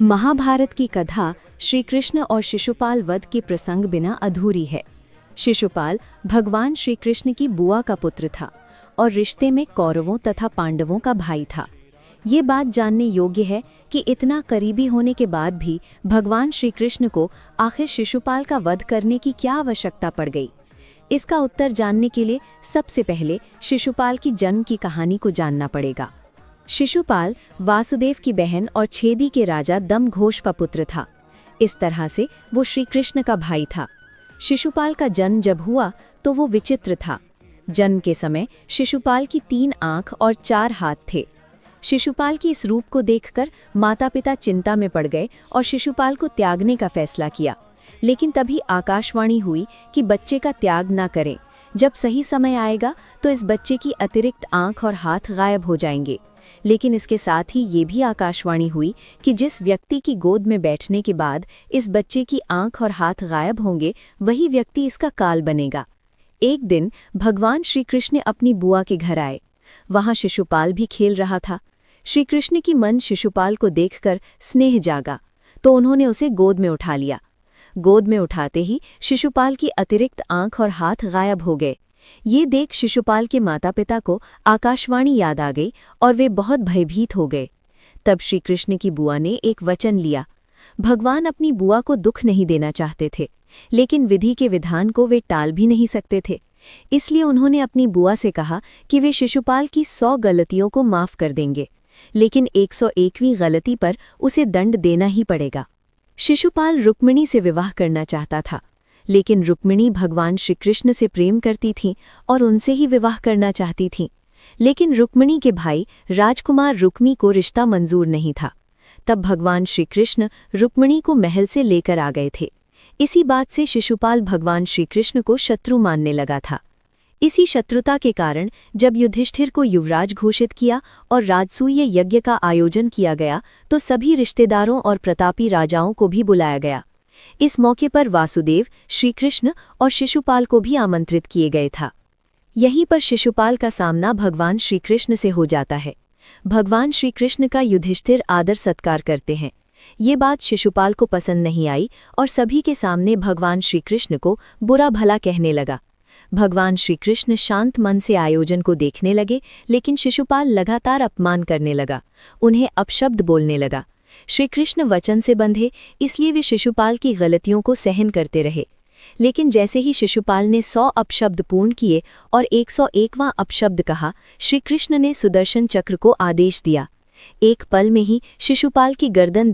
महाभारत की कथा श्री कृष्ण और शिशुपाल वध के प्रसंग बिना अधूरी है। शिशुपाल भगवान श्री कृष्ण की बुआ का पुत्र था और रिश्ते में कौरवों तथा पांडवों का भाई था। ये बात जानने योग्य है कि इतना करीबी होने के बाद भी भगवान श्री कृष्ण को आखिर शिशुपाल का वध करने की क्या आवश्यकता पड़ गई। इसका उत्तर जानने के लिए सबसे पहले शिशुपाल की जन्म की कहानी को जानना पड़ेगा। शिशुपाल वासुदेव की बहन और छेदी के राजा दमघोष का पुत्र था। इस तरह से वो श्री कृष्ण का भाई था। शिशुपाल का जन्म जब हुआ तो वो विचित्र था। जन्म के समय शिशुपाल की 3 आंख और 4 हाथ थे। शिशुपाल की इस रूप को देखकर माता पिता चिंता में पड़ गए और शिशुपाल को त्यागने का फैसला किया। लेकिन तभी आकाशवाणी हुई कि बच्चे का त्याग न करें। जब सही समय आएगा तो इस बच्चे की अतिरिक्त आंख और हाथ गायब हो जाएंगे। लेकिन इसके साथ ही ये भी आकाशवाणी हुई कि जिस व्यक्ति की गोद में बैठने के बाद इस बच्चे की आंख और हाथ गायब होंगे वही व्यक्ति इसका काल बनेगा। एक दिन भगवान श्री कृष्ण अपनी बुआ के घर आए। वहां शिशुपाल भी खेल रहा था। श्री कृष्ण की मन शिशुपाल को देखकर स्नेह जागा तो उन्होंने उसे गोद में उठा लिया। गोद में उठाते ही शिशुपाल की अतिरिक्त आंख और हाथ गायब हो गए। ये देख शिशुपाल के माता पिता को आकाशवाणी याद आ गई और वे बहुत भयभीत हो गए। तब श्री कृष्ण की बुआ ने एक वचन लिया। भगवान अपनी बुआ को दुख नहीं देना चाहते थे, लेकिन विधि के विधान को वे टाल भी नहीं सकते थे। इसलिए उन्होंने अपनी बुआ से कहा कि वे शिशुपाल की 100 गलतियों को माफ कर देंगे, लेकिन 101वीं गलती पर उसे दंड देना ही पड़ेगा। शिशुपाल रुक्मिणी से विवाह करना चाहता था, लेकिन रुक्मिणी भगवान श्री कृष्ण से प्रेम करती थीं और उनसे ही विवाह करना चाहती थीं। लेकिन रुक्मिणी के भाई राजकुमार रुक्मी को रिश्ता मंजूर नहीं था। तब भगवान श्री कृष्ण रुक्मिणी को महल से लेकर आ गए थे। इसी बात से शिशुपाल भगवान श्री कृष्ण को शत्रु मानने लगा था। इसी शत्रुता के कारण जब युधिष्ठिर को युवराज घोषित किया और राजसूय यज्ञ का आयोजन किया गया तो सभी रिश्तेदारों और प्रतापी राजाओं को भी बुलाया गया। इस मौके पर वासुदेव, श्री कृष्ण और शिशुपाल को भी आमंत्रित किए गए था। यहीं पर शिशुपाल का सामना भगवान श्री कृष्ण से हो जाता है। भगवान श्री कृष्ण का युधिष्ठिर आदर सत्कार करते हैं। ये बात शिशुपाल को पसंद नहीं आई और सभी के सामने भगवान श्री कृष्ण को बुरा भला कहने लगा। भगवान श्री कृष्ण शांत मन से आयोजन को देखने लगे, लेकिन शिशुपाल लगातार अपमान करने लगा, उन्हें अपशब्द बोलने लगा। श्री कृष्ण वचन से बंधे, इसलिए वे शिशुपाल की गलतियों को सहन करते रहे। लेकिन जैसे ही शिशुपाल ने 100 अपशब्द पूर्ण किए और 101वां अपशब्द कहा, श्री कृष्ण ने सुदर्शन चक्र को आदेश दिया। एक पल में ही शिशुपाल की गर्दन